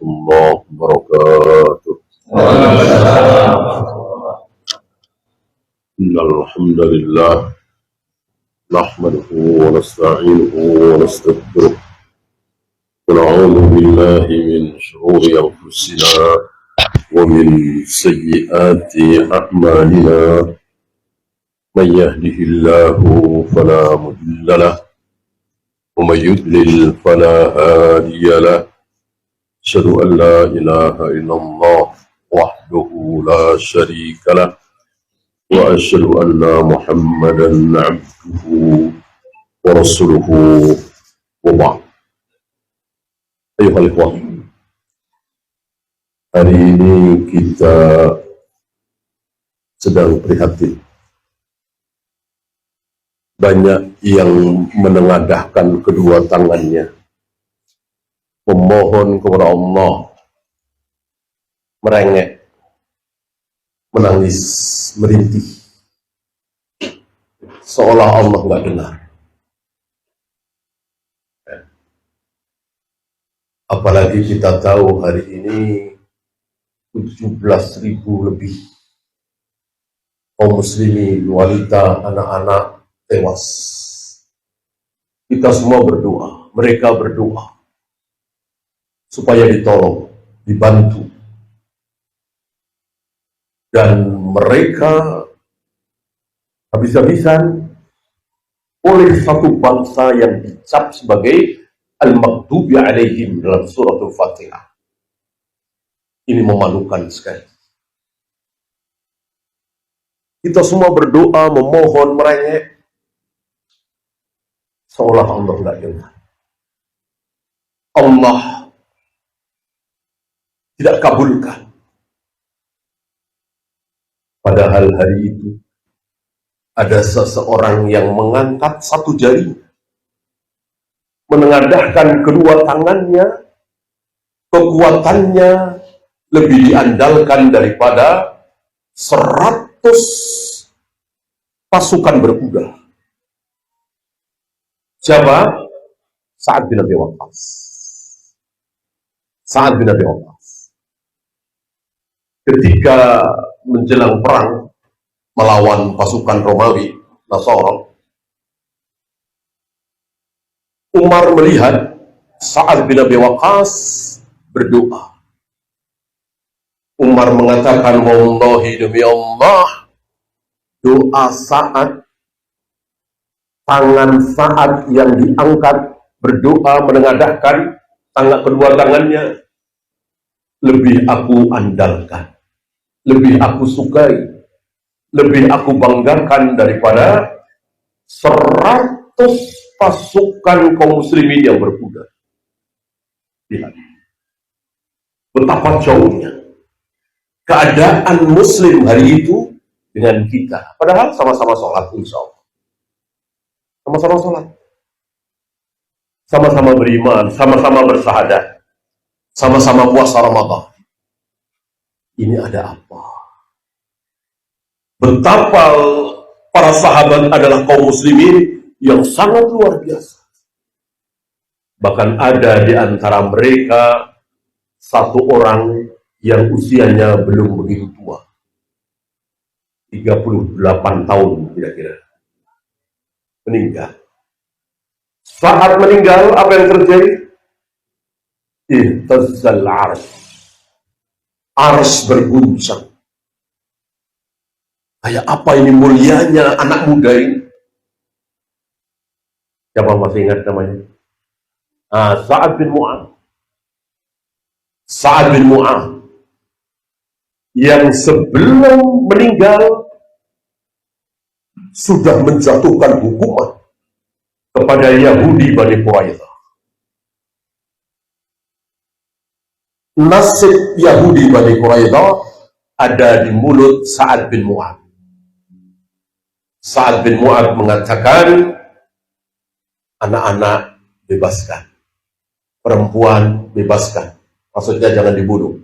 warahmatullahi wabarakatuh. Innal hamdalillah nahmaduhu wa nasta'inuhu wa nastaghfiruh wa na'udzu billahi min shururi anfusina wa min sayyiati a'malina. Man yahdihillahu fala mudilla lahu wa man yudlil fala hadiya lahu. Asyhadu an la ilaha illallah wahdahu la syarika lah wa asyhadu anna Muhammadan abduhu wa rasuluhu wa ba'd. Ayuhal ikhwah, hari ini kita sedang prihatin. Banyak yang menengadahkan kedua tangannya, memohon kepada Allah, merengek, menangis, merintih, seolah Allah nggak dengar. Apalagi kita tahu hari ini 17.000 lebih kaum muslimin, wanita, anak-anak tewas. Kita semua berdoa, mereka berdoa supaya ditolong, dibantu. Dan mereka habis-habisan oleh satu bangsa yang dicap sebagai al-maghdubi alaihim dalam surat Al-Fatihah. Ini memalukan sekali. Kita semua berdoa, memohon, merengek, seolah Allah nggak dengar. Allah tidak kabulkan. Padahal hari itu ada seseorang yang mengangkat satu jari, menengadahkan kedua tangannya, kekuatannya lebih diandalkan daripada 100 pasukan berkuda. Siapa? Sa'ad bin Abi Waqqas. Sa'ad bin Abi Waqqas. Ketika menjelang perang melawan pasukan Romawi, Nasara, Umar melihat Sa'ad bin Abi Waqqas berdoa. Umar mengatakan, wallahi demi Allah, doa Sa'ad, tangan Sa'ad yang diangkat berdoa menengadahkan kedua tangannya, lebih aku andalkan, lebih aku sukai, lebih aku banggakan daripada 100 pasukan kaum muslimin yang berkuda. Lihat betapa jauhnya keadaan muslim hari itu dengan kita. Padahal sama-sama sholat, insya Allah. Sama-sama sholat, sama-sama beriman, sama-sama bersahadat, sama-sama puasa Ramadan. Ini ada apa? Betapa para sahabat adalah kaum muslimin yang sangat luar biasa. Bahkan ada di antara mereka satu orang yang usianya belum begitu tua, 38 tahun kira-kira, meninggal. Saat meninggal, apa yang terjadi? Ihtazzal arsy, arsy berguncang. Kayak apa ini mulianya anak muda ini? Siapa masih ingat namanya? Sa'ad bin Mu'adz. Sa'ad bin Mu'adz yang sebelum meninggal sudah menjatuhkan hukuman kepada Yahudi Bani Quraidah. Nasib Yahudi Bani Quraidah ada di mulut Sa'ad bin Mu'adz. Sa'ad bin Mu'adz mengatakan, anak-anak bebaskan, perempuan bebaskan, maksudnya jangan dibunuh,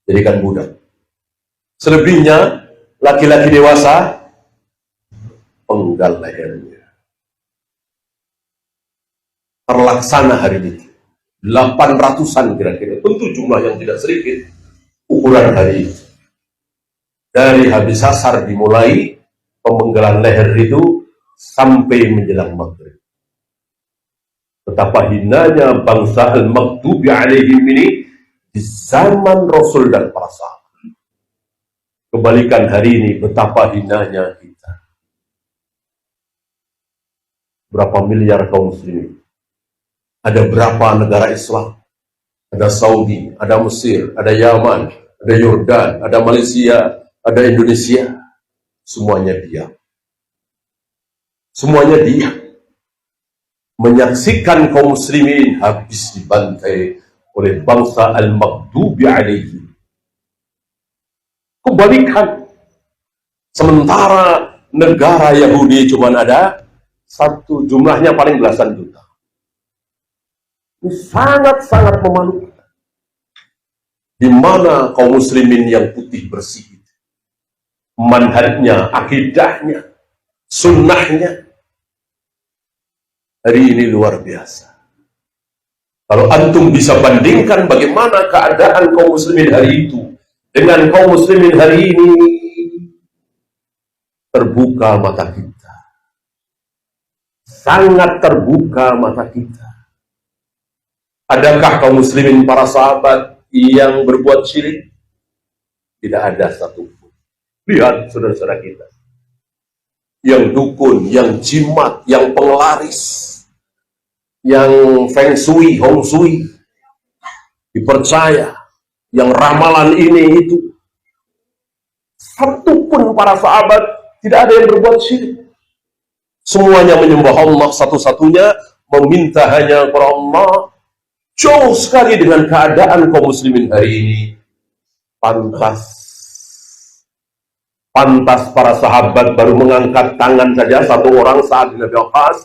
jadikan budak. Selebihnya laki-laki dewasa penggal lehernya. Terlaksana hari itu. 800-an kira-kira. Tentu jumlah yang tidak sedikit ukuran hari itu. Dari habis asar dimulai pemenggalan leher itu sampai menjelang maghrib. Betapa hinanya bangsa al-maghdubi alaihim ini di zaman Rasul dan para sahabat. Kebalikan hari ini, betapa hinanya kita. Berapa miliar kaum muslimin? Ada berapa negara Islam? Ada Saudi, ada Mesir, ada Yaman, ada Yordan, ada Malaysia, ada Indonesia. Semuanya diam. Semuanya diam. Menyaksikan kaum muslimin habis dibantai oleh bangsa al-maghdubi alaihim. Kebalikan. Sementara negara Yahudi cuma ada satu, jumlahnya paling belasan juta. Ini sangat-sangat memalukan. Di mana kaum muslimin yang putih bersih, manhajnya, akidahnya, sunnahnya, hari ini luar biasa. Kalau antum bisa bandingkan bagaimana keadaan kaum muslimin hari itu dengan kaum muslimin hari ini, terbuka mata kita. Sangat terbuka mata kita. Adakah kaum muslimin para sahabat yang berbuat syirik? Tidak ada satupun. Lihat saudara-saudara kita. Yang dukun, yang jimat, yang penglaris, yang feng shui, hong shui, dipercaya, yang ramalan ini itu. Satupun para sahabat tidak ada yang berbuat syirik. Semuanya menyembah Allah satu-satunya, meminta hanya kepada Allah. Jauh sekali dengan keadaan kaum muslimin hari ini. Pantas para sahabat baru mengangkat tangan saja satu orang saat Nabi Waqas,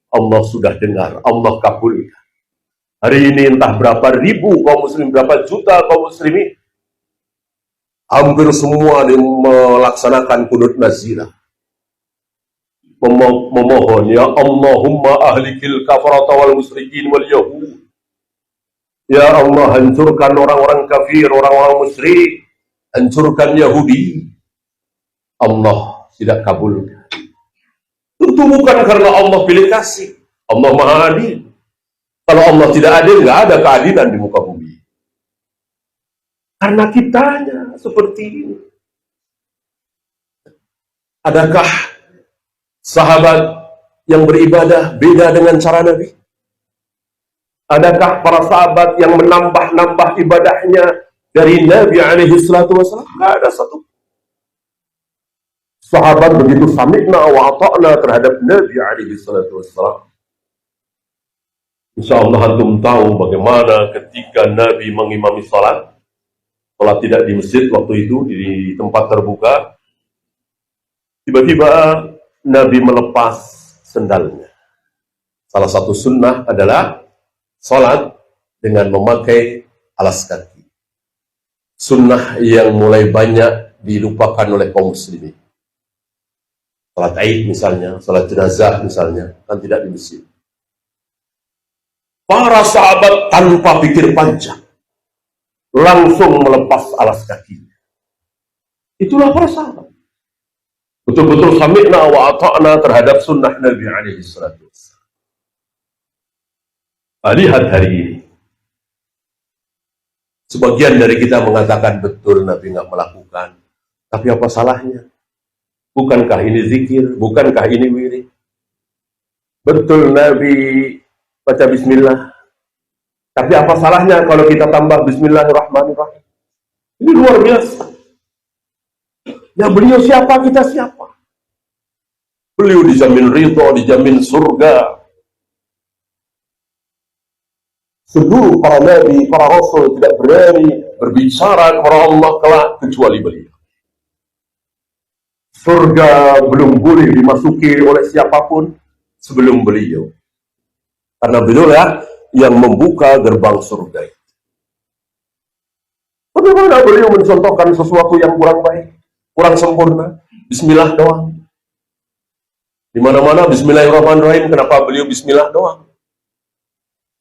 Allah sudah dengar, Allah kabulkan. Hari ini entah berapa ribu kaum muslimin, berapa juta kaum muslimin, hampir semua melaksanakan qunut nazirah. Memohon, ya Allahumma ahlikil kafarata wal musyrikin wal yahud. Ya Allah, hancurkan orang-orang kafir, orang-orang musyrik, hancurkan Yahudi. Allah tidak kabulkan. Tentu bukan karena Allah pilih kasih. Allah Maha Adil. Kalau Allah tidak adil, nggak ada keadilan di muka bumi. Karena kitanya seperti ini. Adakah sahabat yang beribadah beda dengan cara Nabi? Adakah para sahabat yang menambah-nambah ibadahnya dari Nabi alaihi salatu wasallam? Tidak ada satu. Sahabat begitu sami'na wa ata'na terhadap Nabi alaihi salatu wasallam. Insyaallah antum tahu bagaimana ketika Nabi mengimami salat tidak di masjid waktu itu, di tempat terbuka, tiba-tiba Nabi melepas sendalnya. Salah satu sunnah adalah salat dengan memakai alas kaki. Sunnah yang mulai banyak dilupakan oleh kaum muslimin. Salat Aid misalnya, salat jenazah misalnya, kan tidak di masjid. Para sahabat tanpa pikir panjang langsung melepas alas kaki. Itulah para sahabat. Betul-betul sami'na wa ata'na terhadap sunnah Nabi alaihi salatu wassalam. Lihat hari ini. Sebagian dari kita mengatakan betul Nabi nggak melakukan. Tapi apa salahnya? Bukankah ini zikir? Bukankah ini wirid? Betul Nabi baca bismillah. Tapi apa salahnya kalau kita tambah bismillahirrahmanirrahim? Ini luar biasa. Ya beliau siapa, kita siapa? Beliau dijamin ridho, dijamin surga. Seluruh para nabi, para rasul tidak berani berbicara kepada Allah kelak kecuali beliau. Surga belum boleh dimasuki oleh siapapun sebelum beliau. Karena beliau lah yang membuka gerbang surga itu. Bagaimana beliau mencontohkan sesuatu yang kurang baik, kurang sempurna? Bismillah doang. Di mana-mana Bismillahirrahmanirrahim, kenapa beliau Bismillah doang?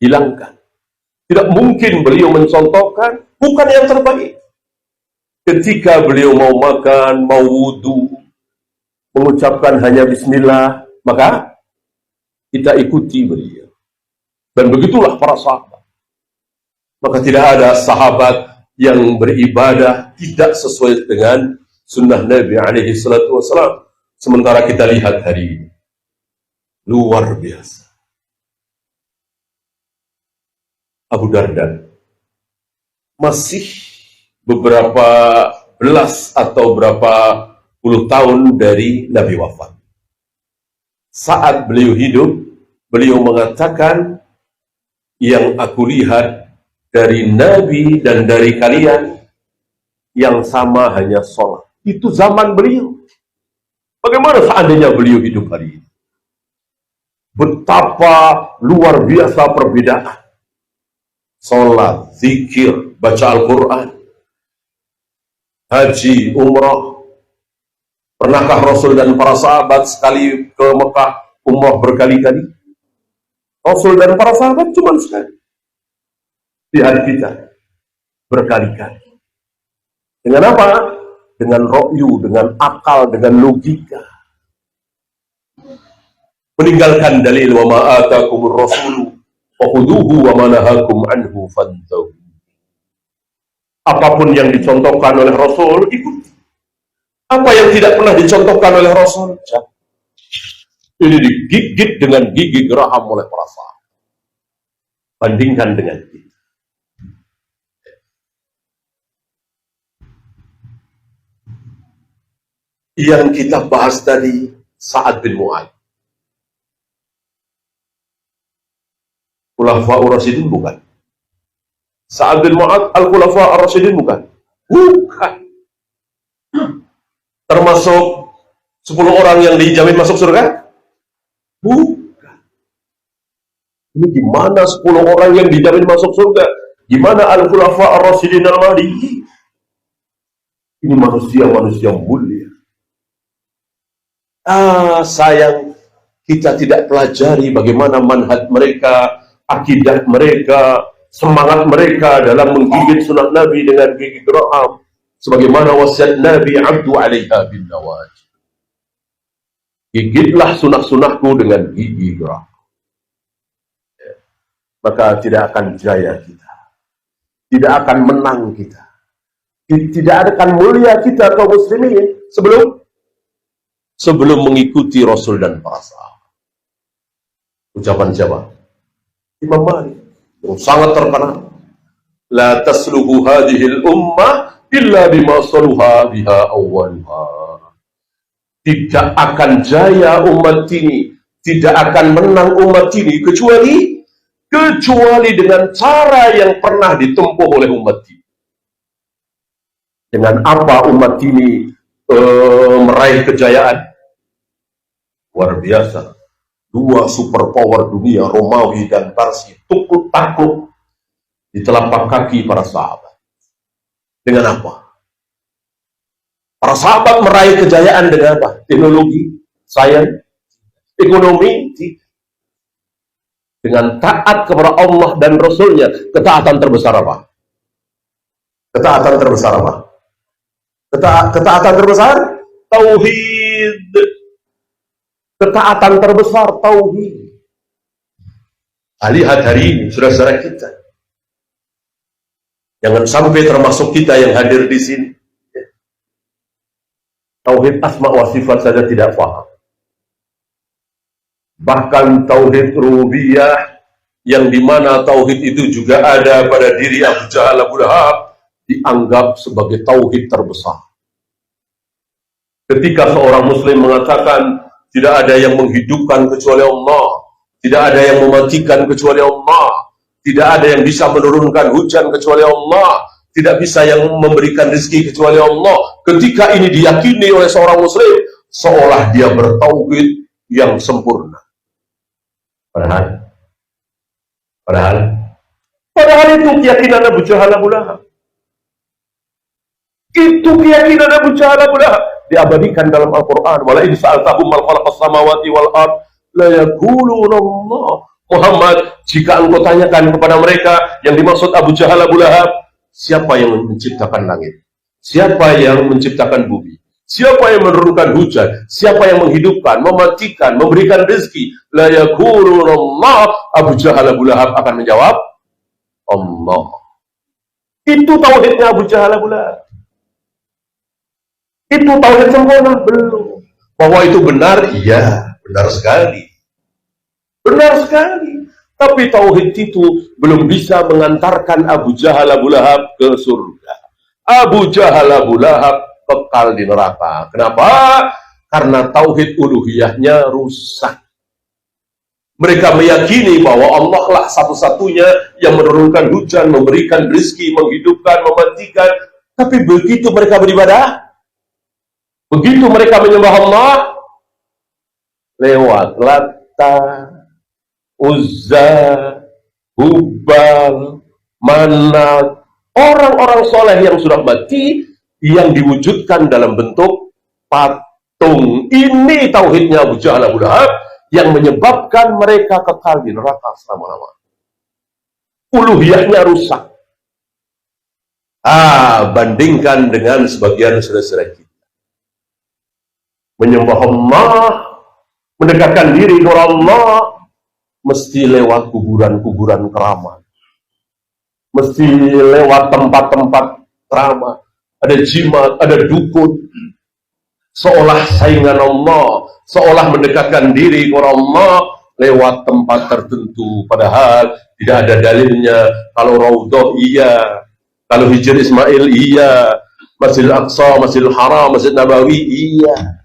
Hilangkan. Tidak mungkin beliau mencontohkan bukan yang terbaik. Ketika beliau mau makan, mau wudhu, mengucapkan hanya bismillah, maka kita ikuti beliau. Dan begitulah para sahabat. Maka tidak ada sahabat yang beribadah tidak sesuai dengan sunnah Nabi alaihi salatu wassalam. Sementara kita lihat hari ini, luar biasa. Abu Darda masih beberapa belas atau berapa puluh tahun dari Nabi wafat. Saat beliau hidup, beliau mengatakan, yang aku lihat dari Nabi dan dari kalian yang sama hanya sholat. Itu zaman beliau. Bagaimana seandainya beliau hidup hari ini? Betapa luar biasa perbedaan. Sholat, zikir, baca Al-Quran, haji, umrah. Pernahkah Rasul dan para sahabat sekali ke Mekah umrah berkali-kali? Rasul dan para sahabat cuma sekali. Di hari kita berkali-kali. Dengan apa? Dengan ro'yu, dengan akal, dengan logika. Meninggalkan dalil wa ma'atakumur rasulu fakhuduhu wa manahakum anhu fantahu. Apapun yang dicontohkan oleh Rasul, ikuti. Apa yang tidak pernah dicontohkan oleh Rasul, ini digigit dengan gigi geraham oleh para sahabat. Bandingkan dengan kita. Yang kita bahas tadi, Sa'ad bin Mu'adz. Khulafa'ur Rasyidin bukan. Sa'ad bin Mu'adz al-Khulafa'ur Rasyidin bukan. Bukan. Termasuk 10 orang yang dijamin masuk surga? Bukan. Ini gimana 10 orang yang dijamin masuk surga? Gimana al-Khulafa'ur Rasyidin al-Mahdiyyin? Ini manusia-manusia mulia. Sayang kita tidak pelajari bagaimana manhaj mereka, akidah mereka, semangat mereka dalam menggigit sunnah Nabi dengan gigi geraham, sebagaimana wasiat Nabi abdu alaiha bin nawajid. Gigitlah sunnah-sunnahku dengan gigi geraham. Maka tidak akan jaya kita, tidak akan menang kita, tidak akan mulia kita kaum muslimin sebelum mengikuti Rasul dan para sahabat. Ucapan siapa? Imam Malik yang sangat terkenal. La tasluhu hadhil ummah illa bima saluha biha awwaluha. Tidak akan jaya umat ini, tidak akan menang umat ini kecuali dengan cara yang pernah ditempuh oleh umat ini. Dengan apa umat ini meraih kejayaan? Luar biasa. 2 superpower dunia, Romawi dan Parsi, tukul takluk di telapak kaki para sahabat. Dengan apa? Para sahabat meraih kejayaan dengan apa? Teknologi, sains, ekonomi, dengan taat kepada Allah dan Rasulnya. Ketaatan terbesar apa? Ketaatan terbesar apa? Ketaatan terbesar? Tauhid. Ketaatan terbesar tauhid. Lihat hari ini saudara-saudara kita, jangan sampai termasuk kita yang hadir di sini, tauhid asma wa sifat saja tidak paham. Bahkan tauhid rububiyah, yang dimana tauhid itu juga ada pada diri Abu Jahal, Abu Lahab, dianggap sebagai tauhid terbesar. Ketika seorang muslim mengatakan tidak ada yang menghidupkan kecuali Allah, tidak ada yang mematikan kecuali Allah, tidak ada yang bisa menurunkan hujan kecuali Allah, tidak bisa yang memberikan rezeki kecuali Allah. Ketika ini diyakini oleh seorang muslim, seolah dia bertauhid yang sempurna. Padahal itu keyakinan Abu Jahal, Abu Lahab. Itu keyakinan Abu Jahal, Abu Lahab. Diabadikan dalam Al-Quran. Wala in sa'altahum mal khalaqas samawati wal ard la yaquluna Allah. Muhammad, jika engkau tanyakan kepada mereka yang dimaksud Abu Jahal, Abu Lahab, siapa yang menciptakan langit? Siapa yang menciptakan bumi? Siapa yang menurunkan hujan? Siapa yang menghidupkan, mematikan, memberikan rezeki? La yakuluna Allah. Abu Jahal, Abu Lahab akan menjawab, Allah. Itu tauhidnya Abu Jahal, Abu Lahab. Itu tauhid sempurna? Belum. Bahwa itu benar? Iya, benar sekali. Benar sekali. Tapi tauhid itu belum bisa mengantarkan Abu Jahal, Abu Lahab ke surga. Abu Jahal, Abu Lahab kekal di neraka. Kenapa? Karena tauhid uluhiyahnya rusak. Mereka meyakini bahwa Allah lah satu-satunya yang menurunkan hujan, memberikan rezeki, menghidupkan, mematikan. Tapi begitu mereka beribadah, begitu mereka menyembah Allah, lewat Lata, Uzza, Hubal, Manat, orang-orang soleh yang sudah mati, yang diwujudkan dalam bentuk patung. Ini tauhidnya Abu Jahal, Abu Lahab, yang menyebabkan mereka kekal di neraka selama-lamanya. Uluhiyahnya rusak. Bandingkan dengan sebagian saudara-saudara kita. Menyembah Allah, mendekatkan diri kepada Allah, mesti lewat kuburan-kuburan keramat. Mesti lewat tempat-tempat keramat. Ada jimat, ada dukun. Seolah saingan Allah, seolah mendekatkan diri kepada Allah lewat tempat tertentu. Padahal tidak ada dalilnya. Kalau Raudhah iya, kalau Hijr Ismail iya, Masjidil Aqsa, Masjidil Haram, Masjid Nabawi iya.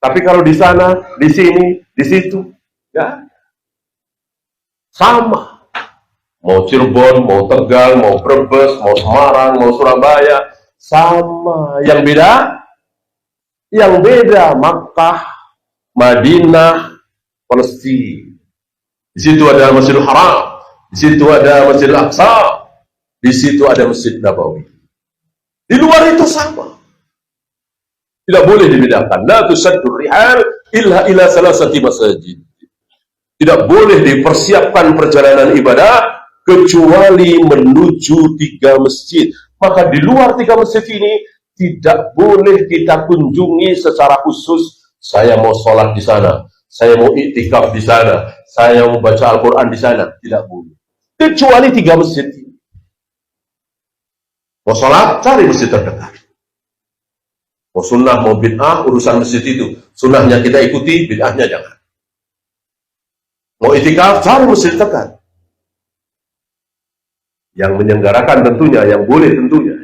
Tapi kalau di sana, di sini, di situ, ya sama. Mau Cirebon, mau Tegal, mau Brebes, mau Semarang, mau Surabaya, sama. Yang beda Makkah, Madinah, Palestina. Di situ ada Masjidil Haram, di situ ada Masjidil Aqsa, di situ ada Masjid Nabawi. Di luar itu sama. Tidak boleh dibedakan. La tusaddur rihal illa ila salasati masajid. Tidak boleh dipersiapkan perjalanan ibadah kecuali menuju 3 masjid. Maka di luar 3 masjid ini tidak boleh kita kunjungi secara khusus. Saya mau sholat di sana, saya mau iktikaf di sana, saya mau baca Al-Quran di sana. Tidak boleh. Kecuali 3 masjid ini. Mau sholat, cari masjid terdekat. Mau sunnah, mau bid'ah, urusan masjid itu. Sunnahnya kita ikuti, bid'ahnya jangan. Mau itikaf, cari masjid dekat. Yang menyelenggarakan tentunya, yang boleh tentunya.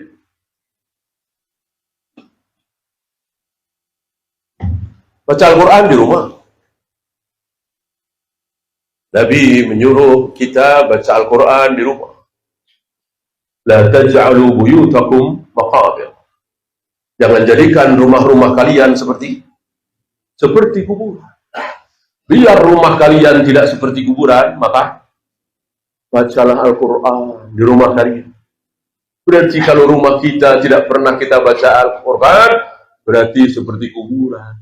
Baca Al-Quran di rumah. Nabi menyuruh kita baca Al-Quran di rumah. La taj'alu buyutakum maqabir. Jangan jadikan rumah-rumah kalian seperti kuburan. Biar rumah kalian tidak seperti kuburan, maka bacalah Al-Quran di rumah kalian. Berarti kalau rumah kita tidak pernah kita baca Al-Quran, berarti seperti kuburan.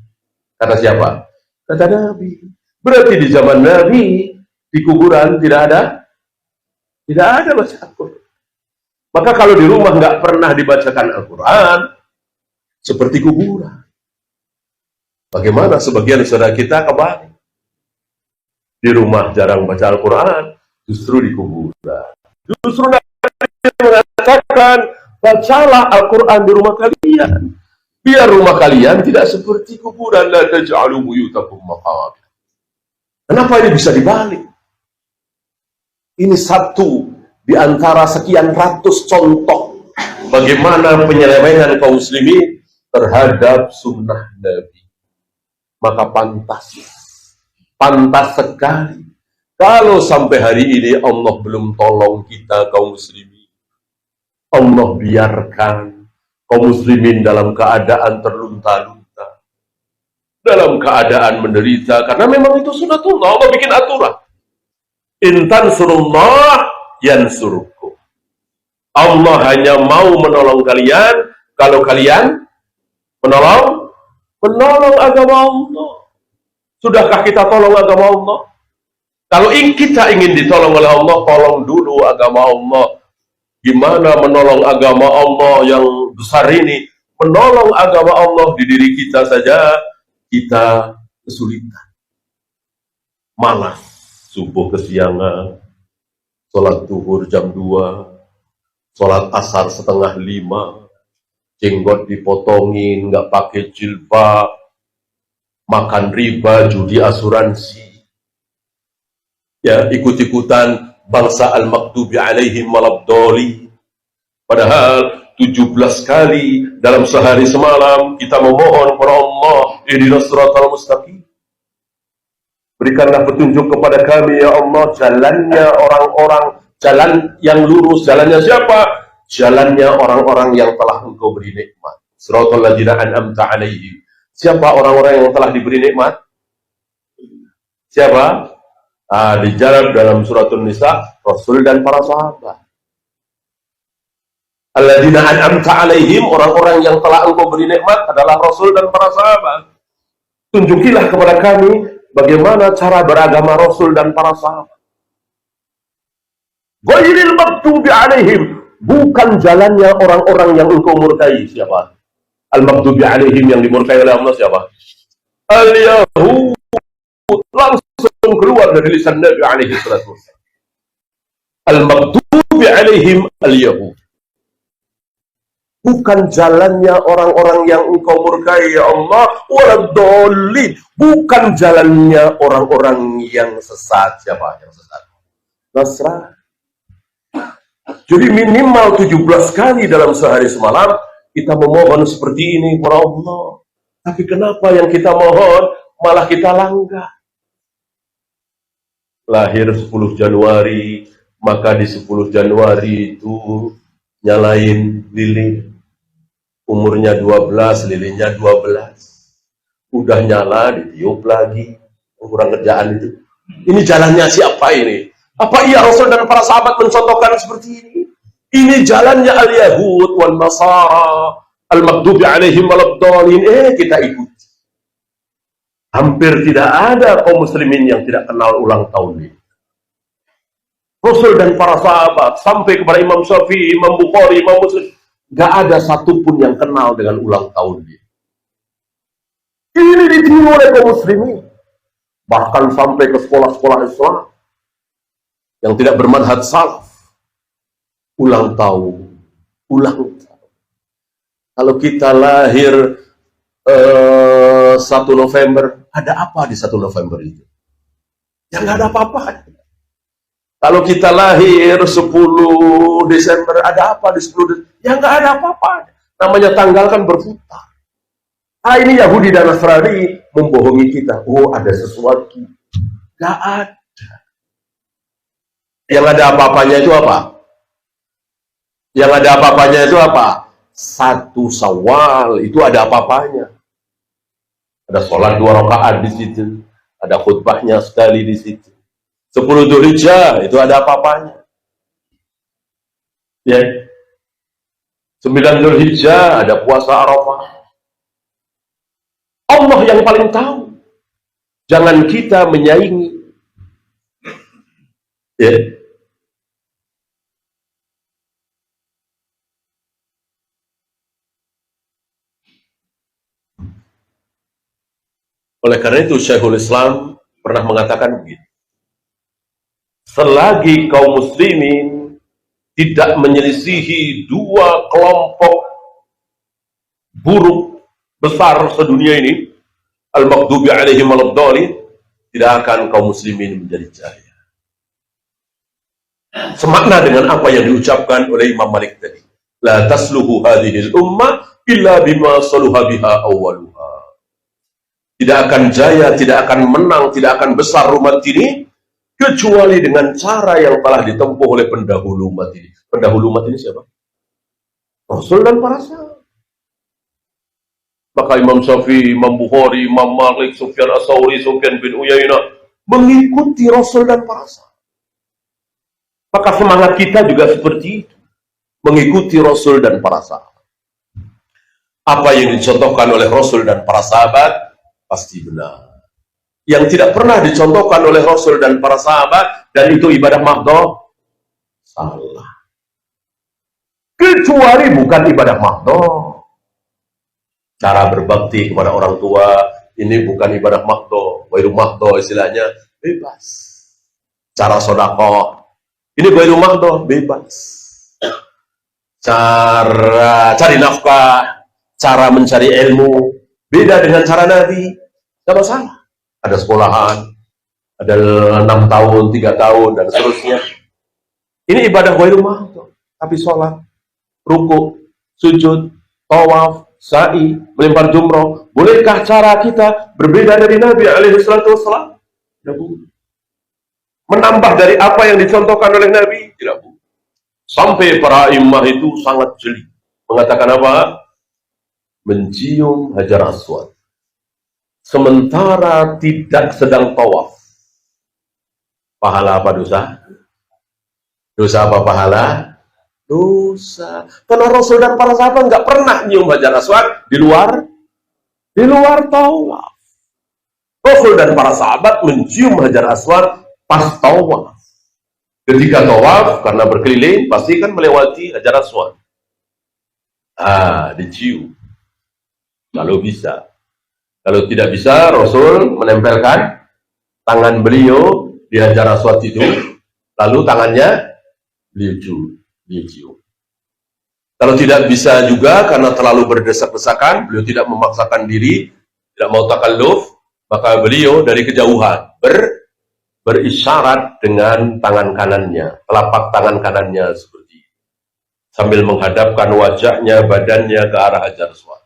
Kata siapa? Kata Nabi. Berarti di zaman Nabi, di kuburan tidak ada baca Al-Quran. Maka kalau di rumah nggak pernah dibacakan Al-Quran, seperti kuburan. Bagaimana sebagian saudara kita kembali? Di rumah jarang baca Al-Quran, justru di kuburan. Justru Nabi mengatakan, bacalah Al-Quran di rumah kalian. Biar rumah kalian tidak seperti kuburan. La taj'alu buyutakum maqabir. Kenapa ini bisa dibalik? Ini satu di antara sekian ratus contoh bagaimana penyelewengan kaum muslimin terhadap sunnah Nabi. Maka pantas sekali kalau sampai hari ini Allah belum tolong kita kaum muslimin. Allah biarkan kaum muslimin dalam keadaan terlunta-lunta, dalam keadaan menderita, karena memang itu sunatullah. Allah bikin aturan. In tansurullah yansurkum. Allah hanya mau menolong kalian kalau kalian menolong agama Allah. Sudahkah kita tolong agama Allah? Kalau kita ingin ditolong oleh Allah, tolong dulu agama Allah. Gimana menolong agama Allah yang besar ini? Menolong agama Allah di diri kita saja, kita kesulitan. Malas, subuh kesiangan, sholat zuhur jam 2, sholat asar setengah 5, jenggot dipotongin, nggak pakai jilbab, makan riba, judi asuransi, ya ikut-ikutan bangsa al-maghdubi alaihim waladhdallin. Padahal 17 kali dalam sehari semalam kita memohon kepada Allah, ihdinas siratal mustaqim. Berikanlah petunjuk kepada kami ya Allah, jalannya orang-orang, jalan yang lurus. Jalannya siapa? Jalannya orang-orang yang telah Engkau beri nikmat. Siratal ladzina an'amta alaihim. Siapa orang-orang yang telah diberi nikmat? Siapa? Dijawab dalam surat An-Nisa, Rasul dan para sahabat. Alladzina an'amta alaihim, orang-orang yang telah Engkau beri nikmat adalah Rasul dan para sahabat. Tunjukilah kepada kami bagaimana cara beragama Rasul dan para sahabat. Ghairil maghdubi alaihim, bukan jalannya orang-orang yang Engkau murkai. Siapa? Al-maghdubi alaihim, yang dimurkai oleh Allah siapa? Al-Yahud. Langsung keluar dari lisan Nabi alaihi salatu wasallam. Al-maghdubi alaihim al-Yahud. Bukan jalannya orang-orang yang Engkau murkai ya Allah, waladhdallin, bukan jalannya orang-orang yang sesat. Siapa yang sesat? Nasrani. Jadi minimal 17 kali dalam sehari semalam kita memohon seperti ini kepada Allah. Tapi kenapa yang kita mohon malah kita langgar? Lahir 10 Januari, maka di 10 Januari itu nyalain lilin. Umurnya 12, lilinnya 12. Udah nyala, ditiup lagi. Kurang kerjaan itu. Ini jalannya siapa ini? Apa iya Rasul dan para sahabat mencontohkan seperti ini? Ini jalannya al-Yahud wal Nasara, al-maghdubi alaihim waladhdallin. Kita ikuti. Hampir tidak ada kaum muslimin yang tidak kenal ulang tahun ini. Rasul dan para sahabat, sampai kepada Imam Syafi'i, Imam Bukhari, Imam Muslim, gak ada satupun yang kenal dengan ulang tahun ini. Ini ditiru oleh kaum muslimin. Bahkan sampai ke sekolah-sekolah Islam yang tidak bermanhaj salaf. Ulang tahun. Kalau kita lahir 1 November, ada apa di 1 November itu? Ya nggak ada apa-apa. Kalau kita lahir 10 Desember, ada apa di 10 Desember? Ya nggak ada apa-apa. Namanya tanggal kan berputar. Ini Yahudi dan Nasrani membohongi kita. Oh, ada sesuatu. Nggak ada. Yang ada apa-apanya itu apa? Yang ada apa-apanya itu apa? 1 Syawal itu ada apa-apanya. Ada sholat 2 rakaat di situ. Ada khutbahnya sekali di situ. 10 Dzulhijjah itu ada apa-apanya. Ya. 9 Dzulhijjah ada puasa Arafah. Allah yang paling tahu. Jangan kita menyaingi. Ya. Oleh karena itu Syekhul Islam pernah mengatakan begini. Selagi kaum muslimin tidak menyelisihi 2 kelompok buruk besar sedunia ini, al-maghdubi alaihim waladhdallin, tidak akan kaum muslimin menjadi jaya. Semakna dengan apa yang diucapkan oleh Imam Malik tadi. La tasluhu hadhil ummah illa bima saluha biha awwaluha. Tidak akan jaya, tidak akan menang, tidak akan besar umat ini kecuali dengan cara yang telah ditempuh oleh pendahulu umat ini. Pendahulu umat ini siapa? Rasul dan para sahabat. Maka Imam Syafi'i, Imam Bukhari, Imam Malik, Sufyan Ats-Tsauri, Sufyan bin Uyainah mengikuti Rasul dan para sahabat. Maka semangat kita juga seperti itu, mengikuti Rasul dan para sahabat. Apa yang dicontohkan oleh Rasul dan para sahabat pasti benar. yang tidak pernah dicontohkan oleh Rasul dan para sahabat, dan itu ibadah mahdoh, salah. Kecuali bukan ibadah mahdoh. Cara berbakti kepada orang tua, ini bukan ibadah mahdoh, wairu mahdoh istilahnya, bebas. Cara sodakoh, ini wairu mahdoh, bebas. Cara cari nafkah, cara mencari ilmu, beda dengan cara Nabi, tidak masalah. Ada sekolahan, ada 6 tahun, 3 tahun, dan seterusnya. Ini ibadah wairu mahdoh, tapi sholat, ruku, sujud, tawaf, sa'i, melempar jumroh. Bolehkah cara kita berbeda dari Nabi alaihissalam? Tidak boleh. Menambah dari apa yang dicontohkan oleh Nabi? Tidak boleh. Sampai para imam itu sangat jeli. Mengatakan apa? Mencium hajar aswad sementara tidak sedang tawaf. Pahala apa dosa? Dosa apa pahala? Dosa. Karena Rasul dan para sahabat nggak pernah nyium hajar aswad di luar tawaf. Rasul dan para sahabat mencium hajar aswad pas tawaf. Ketika tawaf, karena berkeliling, pasti kan melewati hajar aswad. Dicium. Kalau bisa. Kalau tidak bisa, Rasul menempelkan tangan beliau di hajar aswad itu, lalu tangannya beliau cium. Kalau tidak bisa juga karena terlalu berdesak-desakan, beliau tidak memaksakan diri, tidak mau takalluf, maka beliau dari kejauhan berisyarat dengan tangan kanannya, telapak tangan kanannya seperti itu, sambil menghadapkan wajahnya, badannya ke arah hajar aswad,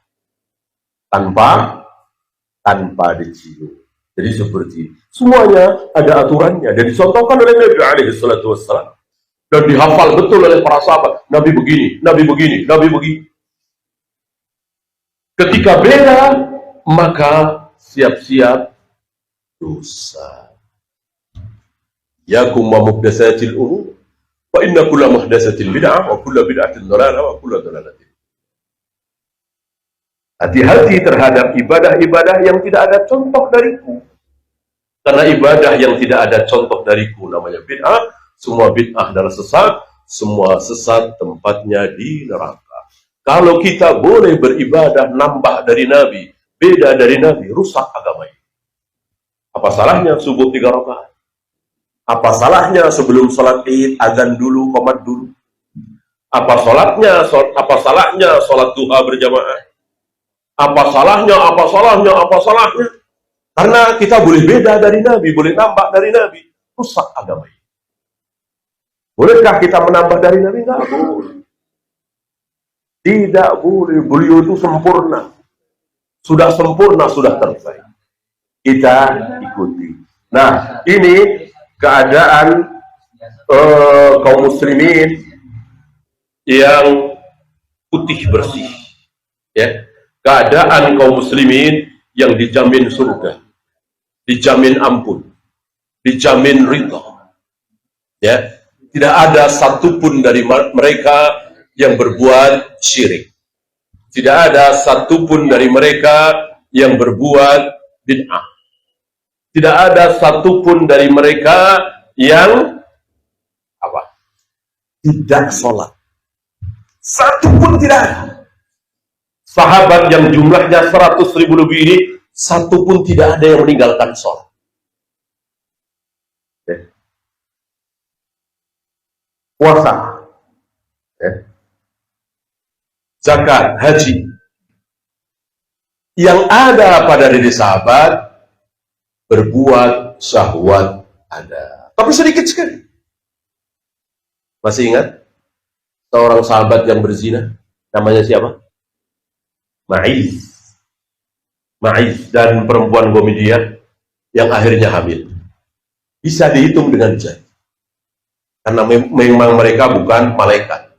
tanpa dicium. Jadi seperti semuanya ada aturannya dan dicontohkan oleh Nabi alaihissalam dan dihafal betul oleh para sahabat. Nabi begini, Nabi begini, Nabi begini. Ketika beda, maka siap-siap dosa. Yakum wa muhdatsatil umur, wa inna kulla muhdatsatin bid'ah wa kulla bid'atin dhalalah wa kulla dhalalatin. Hati-hati terhadap ibadah-ibadah yang tidak ada contoh dariku. Karena ibadah yang tidak ada contoh dariku namanya bid'ah. Semua bid'ah adalah sesat. Semua sesat tempatnya di neraka. Kalau kita boleh beribadah nambah dari Nabi, beda dari Nabi, rusak agama ini. Apa salahnya subuh 3 rakaat? Apa salahnya sebelum sholat id azan dulu, qomat dulu? Apa salahnya sholat duha berjamaah? Apa salahnya? Karena kita boleh beda dari Nabi, boleh nambah dari Nabi. Rusak agama ini. Bolehkah kita menambah dari Nabi? Tidak boleh. Tidak boleh. Beliau itu sempurna. Sudah sempurna, sudah terbaik. Kita ikuti. Nah, ini keadaan kaum muslimin yang putih bersih. Ya. Keadaan kaum muslimin yang dijamin surga, dijamin ampun, dijamin ridha. Ya, tidak ada satupun dari mereka yang berbuat syirik. Tidak ada satupun dari mereka yang berbuat bid'ah. Tidak ada satupun dari mereka yang tidak sholat. Satupun tidak ada. Sahabat yang jumlahnya 100.000 lebih ini, satu pun tidak ada yang meninggalkan sholat. Puasa, zakat, haji. Yang ada pada diri sahabat, berbuat syahwat ada. Tapi sedikit sekali. Masih ingat? Seorang sahabat yang berzina, namanya siapa? Ma'iz dan perempuan Gomidiyah yang akhirnya hamil. Bisa dihitung dengan jari. Karena memang mereka bukan malaikat.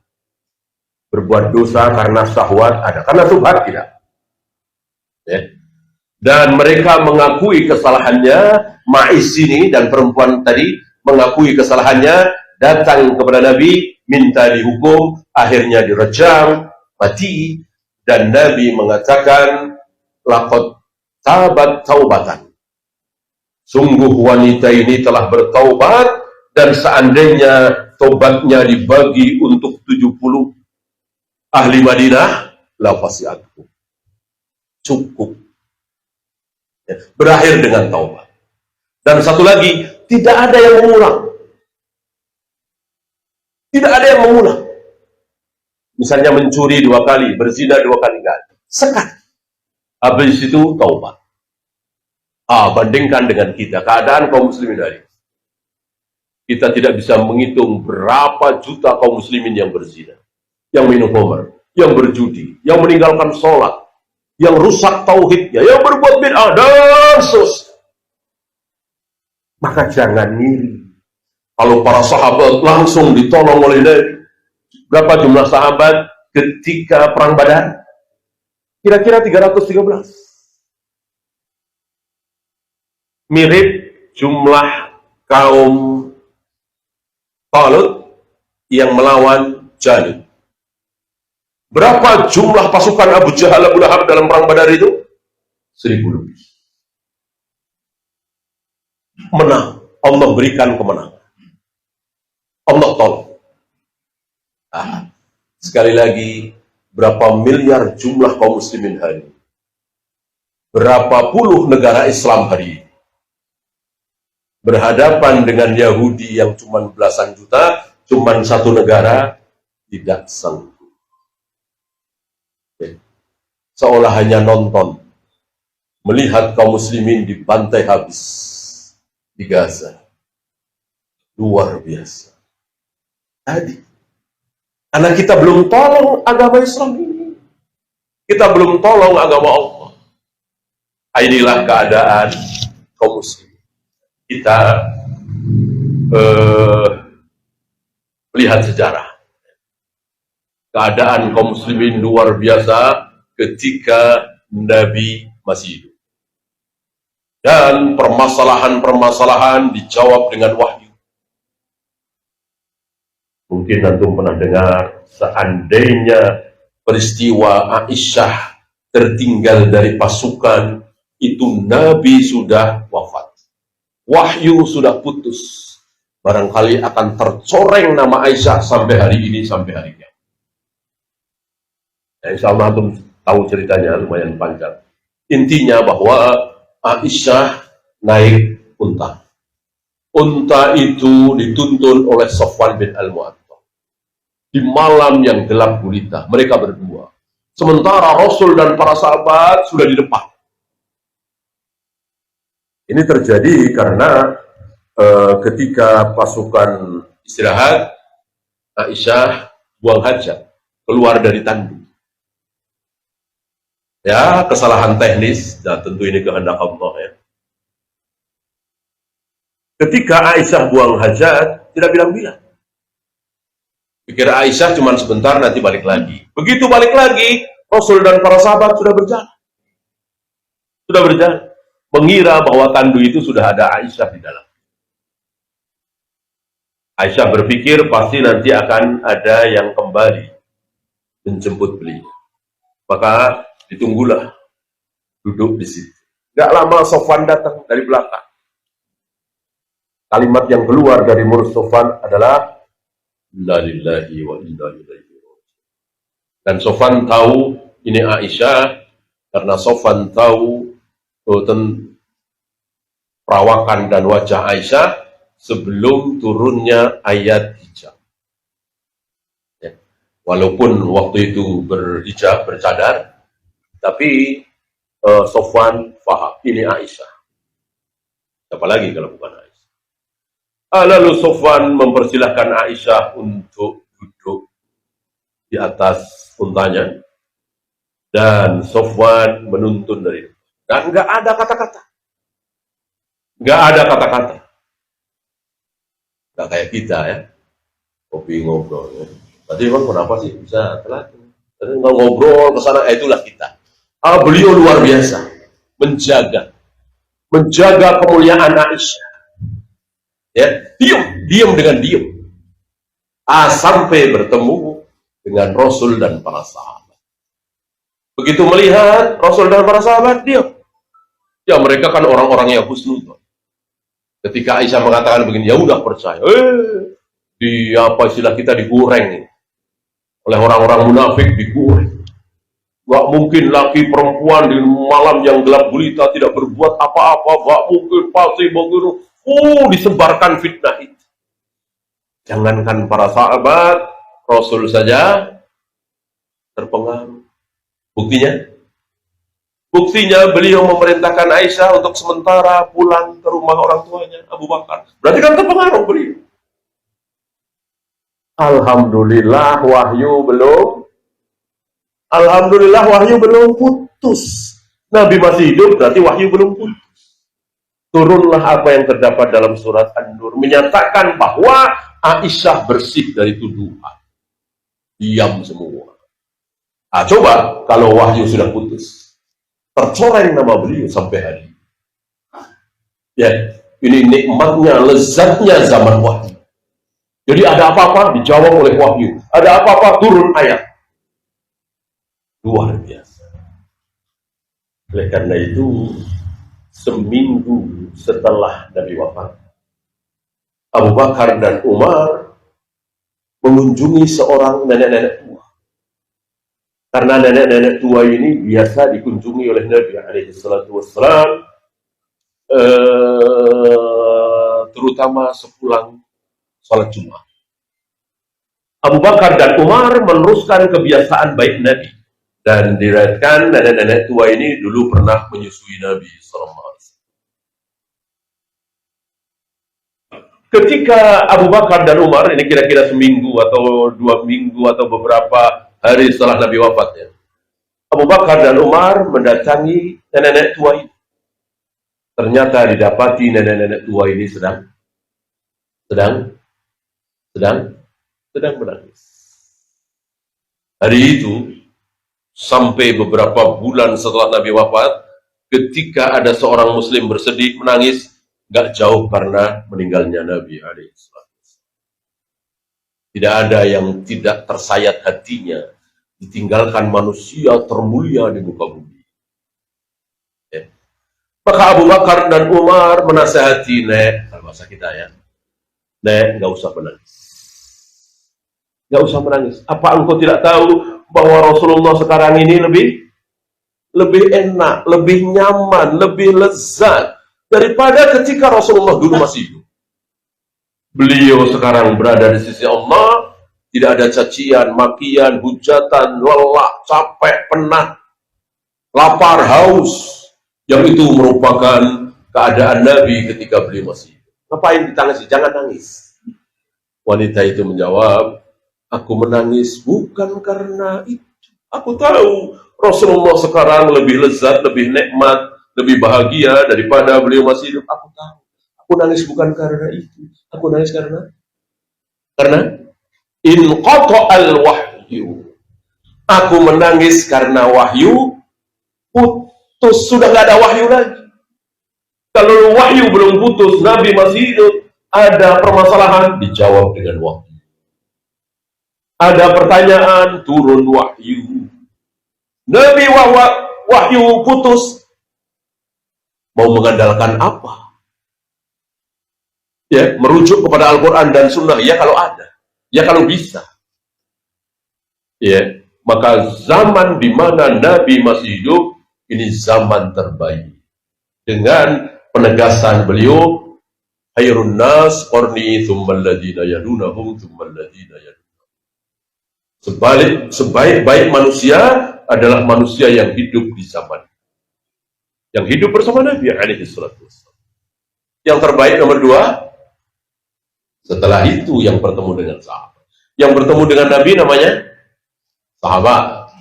Berbuat dosa karena syahwat ada. Karena subhat tidak. Ya. Dan mereka mengakui kesalahannya. Ma'iz ini dan perempuan tadi mengakui kesalahannya. Datang kepada Nabi, minta dihukum. Akhirnya direjam, mati. Dan Nabi mengatakan, laqad tabat taubatan. Sungguh wanita ini telah bertaubat, dan seandainya tobatnya dibagi untuk 70 ahli Madinah, la wasi'athu. Cukup. Ya, berakhir dengan taubat. Dan satu lagi, tidak ada yang mengulang. Tidak ada yang mengulang. Misalnya mencuri 2 kali, berzina 2 kali, enggak ada. Sekali. Habis itu taubat. Bandingkan dengan kita, keadaan kaum muslimin hari ini. Kita tidak bisa menghitung berapa juta kaum muslimin yang berzina, yang minum khamr, yang berjudi, yang meninggalkan sholat, yang rusak tauhidnya, yang berbuat bid'ah, dan seterusnya. Maka jangan ngiri. Kalau para sahabat langsung ditolong oleh Nabi, berapa jumlah sahabat ketika perang Badar? Kira-kira 313. Mirip jumlah kaum Talut yang melawan Jalut. Berapa jumlah pasukan Abu Jahal, Abu Lahab dalam perang Badar itu? 1000 lebih. Menang. Allah berikan kemenangan. Allah tolong. Sekali lagi, berapa miliar jumlah kaum muslimin hari ini? Berapa puluh negara Islam hari ini? Berhadapan dengan Yahudi yang cuma belasan juta, cuma satu negara, tidak sanggup. Seolah hanya nonton, melihat kaum muslimin dibantai habis di Gaza. Luar biasa. Tadi, karena kita belum tolong agama Islam ini. Kita belum tolong agama Allah. Inilah keadaan kaum muslimin. Kita melihat sejarah. Keadaan kaum muslimin luar biasa ketika Nabi masih hidup. Dan permasalahan-permasalahan dijawab dengan wahyu. Mungkin antum pernah dengar, seandainya peristiwa Aisyah tertinggal dari pasukan, itu Nabi sudah wafat. Wahyu sudah putus. Barangkali akan tercoreng nama Aisyah sampai hari ini, sampai hari ini. Ya, insya Allah antum tahu ceritanya, lumayan panjang. Intinya bahwa Aisyah naik unta. Unta itu dituntun oleh Safwan bin Al-Mu'attal. Di malam yang gelap gulita, mereka berdua. Sementara Rasul dan para sahabat sudah di depan. Ini terjadi karena ketika pasukan istirahat, Aisyah buang hajat, keluar dari tandu. Ya, kesalahan teknis, dan tentu ini kehendak Allah ya. Ketika Aisyah buang hajat, tidak bilang-bilang. Pikir Aisyah cuma sebentar, nanti balik lagi. Begitu balik lagi, Rasul dan para sahabat sudah berjalan. Sudah berjalan. Mengira bahwa tandu itu sudah ada Aisyah di dalam. Aisyah berpikir pasti nanti akan ada yang kembali menjemput beliau. Maka ditunggulah, duduk di situ. Gak lama Safwan datang dari belakang. Kalimat yang keluar dari mulut Safwan adalah Inna lillahi wa inna ilaihi raji'un. Dan Safwan tahu ini Aisyah karena Safwan tahu perawakan dan wajah Aisyah sebelum turunnya ayat hijab. Ya. Walaupun waktu itu berhijab, bercadar, tapi Safwan faham ini Aisyah. Siapa lagi kalau bukan Aisyah? Lalu Safwan mempersilahkan Aisyah untuk duduk di atas untanya, dan Safwan menuntun dari itu. Dan nggak ada kata-kata, nggak ada kata-kata, nggak kayak kita ya, kopi ngobrol. Ya. Tadi bang kenapa sih bisa telat? Tadi nggak ngobrol ke sana, itulah kita. Beliau luar biasa, menjaga kemuliaan Aisyah. Ya, diam dengan diam. Sampai bertemu dengan Rasul dan para sahabat. Begitu melihat Rasul dan para sahabat, diam. Ya, mereka kan orang-orang yang husnuzon. Ketika Aisyah mengatakan begini, ya udah percaya. Di apa istilah kita digoreng oleh orang-orang munafik, digoreng. Gak mungkin laki perempuan di malam yang gelap gulita tidak berbuat apa-apa, gak mungkin pasti begitu. Disebarkan fitnah itu. Jangankan para sahabat, Rasul saja terpengaruh. Buktinya beliau memerintahkan Aisyah untuk sementara pulang ke rumah orang tuanya, Abu Bakar. Berarti kan terpengaruh beliau. Alhamdulillah wahyu belum putus. Nabi masih hidup, berarti wahyu belum putus. Turunlah apa yang terdapat dalam surat An-Nur, menyatakan bahwa Aisyah bersih dari tuduhan. Diam semua. Coba kalau wahyu sudah putus, tercoreng nama beliau sampai hari ini. Ya, ini nikmatnya, lezatnya zaman wahyu. Jadi ada apa-apa dijawab oleh wahyu, ada apa-apa turun ayat. Luar biasa. Oleh karena itu, seminggu setelah Nabi wafat, Abu Bakar dan Umar mengunjungi seorang nenek-nenek tua. Karena nenek-nenek tua ini biasa dikunjungi oleh Nabi SAW, terutama sepulang sholat Jumat. Abu Bakar dan Umar meneruskan kebiasaan baik Nabi, dan diriwayatkan nenek-nenek tua ini dulu pernah menyusui Nabi SAW. Ketika Abu Bakar dan Umar, ini kira-kira seminggu atau 2 minggu atau beberapa hari setelah Nabi wafatnya, Abu Bakar dan Umar mendatangi nenek-nenek tua ini. Ternyata didapati nenek-nenek tua ini sedang menangis. Hari itu, sampai beberapa bulan setelah Nabi wafat, ketika ada seorang Muslim bersedih, menangis, gak jauh karena meninggalnya Nabi SAW. Tidak ada yang tidak tersayat hatinya ditinggalkan manusia termulia di muka bumi. Ya. Maka Abu Bakar dan Umar menasihati, Nek, kalau bahasa kita ya, Nek, gak usah menangis. Gak usah menangis. Apa engkau tidak tahu bahwa Rasulullah sekarang ini lebih enak, lebih nyaman, lebih lezat daripada ketika Rasulullah dulu masih hidup. Beliau sekarang berada di sisi Allah, tidak ada cacian, makian, hujatan, lelah, capek, penat, lapar, haus. Yang itu merupakan keadaan Nabi ketika beliau masih hidup. Ngapain ditangisi? Jangan nangis. Wanita itu menjawab, aku menangis bukan karena itu. Aku tahu Rasulullah sekarang lebih lezat, lebih nikmat, lebih bahagia daripada beliau masih hidup. Aku tahu. Aku nangis bukan karena itu. Aku nangis karena inqata'al wahyu. Aku menangis karena wahyu putus, sudah gak ada wahyu lagi. Kalau wahyu belum putus, Nabi masih hidup, ada permasalahan, dijawab dengan wahyu. Ada pertanyaan, turun wahyu. Nabi wahyu putus, mau mengandalkan apa? Ya, merujuk kepada Al-Quran dan Sunnah, ya kalau ada, ya kalau bisa. Ya, maka zaman di mana Nabi masih hidup, ini zaman terbaik. Dengan penegasan beliau, khairun nas qarni tsummal ladzina yalunahum tsummal ladzina yalunahum. Sebaik-baik manusia adalah manusia yang hidup di zaman, yang hidup bersama Nabi alaihi salatu wassalam. Yang terbaik nomor 2, setelah itu yang bertemu dengan sahabat. Yang bertemu dengan Nabi namanya sahabat.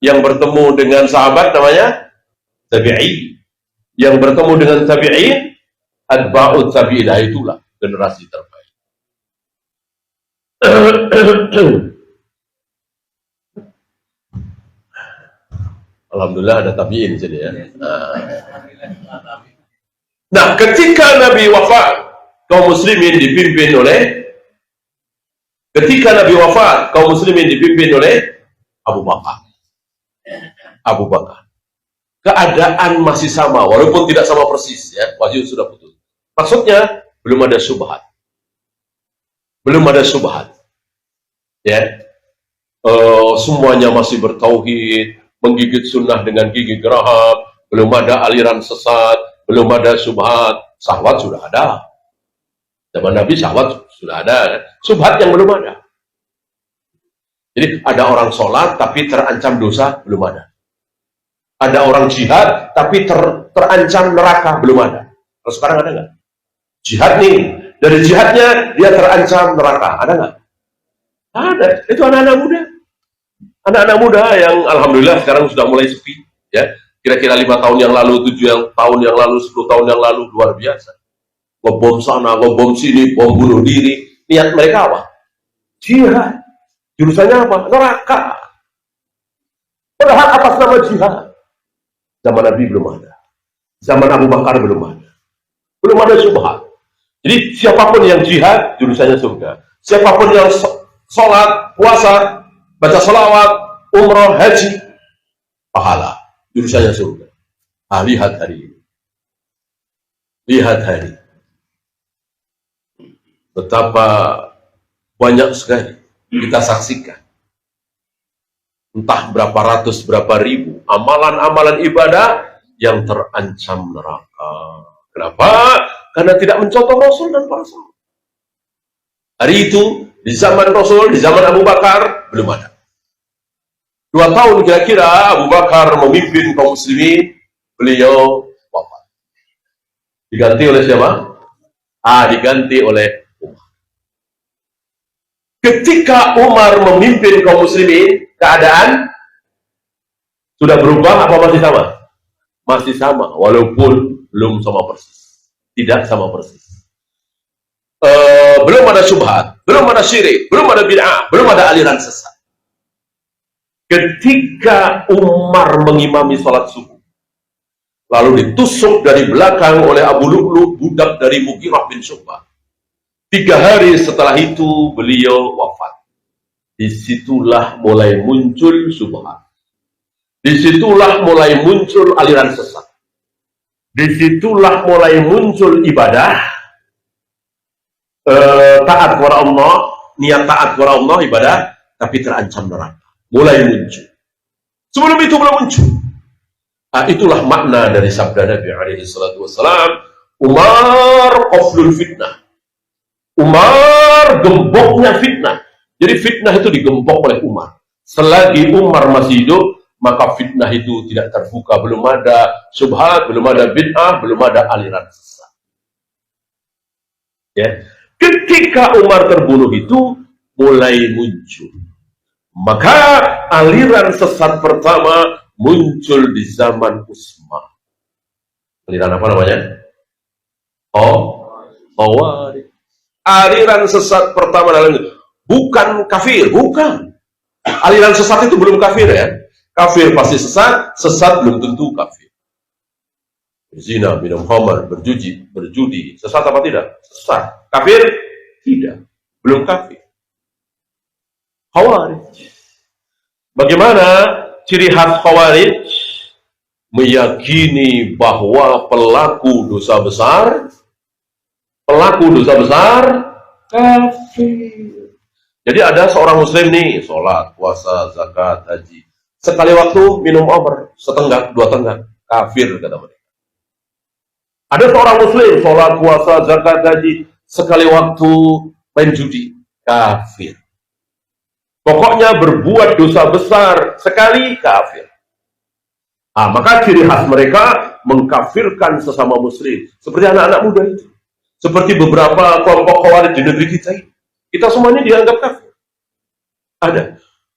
Yang bertemu dengan sahabat namanya tabi'in. Yang bertemu dengan tabi'in, atba'ut tabi'in, itulah generasi terbaik. Alhamdulillah ada tabi'in jadi ya. Nah, ketika Nabi wafat, kaum muslimin dipimpin oleh Abu Bakar. Abu Bakar. Keadaan masih sama, walaupun tidak sama persis ya, wahyu sudah putus. Maksudnya belum ada syubhat. Belum ada syubhat. Ya. Semuanya masih bertauhid, menggigit sunnah dengan gigi geraham, belum ada aliran sesat, belum ada syubhat. Syahwat sudah ada. Zaman Nabi syahwat sudah ada. Syubhat yang belum ada. Jadi ada orang sholat tapi terancam dosa, belum ada. Ada orang jihad tapi terancam neraka, belum ada. Kalau sekarang ada nggak? Jihad nih, dari jihadnya dia terancam neraka, ada nggak? Ada. Itu anak-anak muda. Anak-anak muda yang alhamdulillah sekarang sudah mulai sepi. Ya, kira-kira 5 tahun yang lalu, 7 tahun yang lalu, 10 tahun yang lalu, luar biasa. Ngebom sana, ngebom sini, bom bunuh diri. Niat mereka apa? Jihad. Jurusannya apa? Neraka. Padahal atas nama jihad. Zaman Nabi belum ada. Zaman Abu Bakar belum ada. Belum ada syubhat. Jadi siapapun yang jihad, jurusannya surga. Siapapun yang sholat, puasa, baca salawat, umrah, haji, pahala. Jurusannya surga. Lihat hari ini. Lihat hari ini. Betapa banyak sekali kita saksikan. Entah berapa ratus, berapa ribu amalan-amalan ibadah yang terancam neraka. Kenapa? Karena tidak mencontoh Rasul dan para sahabat. Hari itu, di zaman Rasul, di zaman Abu Bakar, belum ada. 2 tahun kira-kira Abu Bakar memimpin kaum muslimin, beliau wafat. Diganti oleh siapa? Diganti oleh Umar. Ketika Umar memimpin kaum muslimin, keadaan sudah berubah apa masih sama? Masih sama, walaupun belum sama persis. Tidak sama persis. Belum ada syubhat, belum ada syirik, belum ada bid'ah, belum ada aliran sesat. Ketika Umar mengimami sholat subuh, lalu ditusuk dari belakang oleh Abu Lu'lu', budak dari Mughirah bin Syu'bah. 3 hari setelah itu beliau wafat. Disitulah mulai muncul syubhat. Disitulah mulai muncul aliran sesat. Disitulah mulai muncul ibadah, taat kepada Allah, niat taat kepada Allah, ibadah, tapi terancam neraka. Mulai muncul. Sebelum itu belum muncul. Itulah makna dari sabda Nabi alaihi salatu wassalam, Umar qaflul fitnah. Umar gemboknya fitnah. Jadi fitnah itu digembok oleh Umar. Selagi Umar masih hidup, maka fitnah itu tidak terbuka. Belum ada syubhat, belum ada bid'ah, belum ada aliran sesat. Ya. Ketika Umar terbunuh itu mulai muncul. Maka aliran sesat pertama muncul di zaman Utsman. Aliran apa namanya? Khawarij. Aliran sesat pertama dalam bukan kafir, bukan. Aliran sesat itu belum kafir ya. Kafir pasti sesat, sesat belum tentu kafir. Zina, minum khamar, berjudi, sesat apa tidak? Sesat. Kafir? Tidak. Belum kafir. Khawarij. Bagaimana ciri khas Khawarij? Meyakini bahwa pelaku dosa besar kafir. Jadi ada seorang muslim nih, sholat, puasa, zakat, haji. Sekali waktu minum khamr, setenggak, 2 tenggak, kafir kata mereka. Ada seorang muslim, sholat, puasa, zakat, haji, sekali waktu main judi, kafir. Pokoknya berbuat dosa besar sekali, kafir. Maka ciri khas mereka mengkafirkan sesama muslim. Seperti anak-anak muda itu. Seperti beberapa kelompok Khawarij di negeri kita ini. Kita semuanya dianggap kafir. Ada.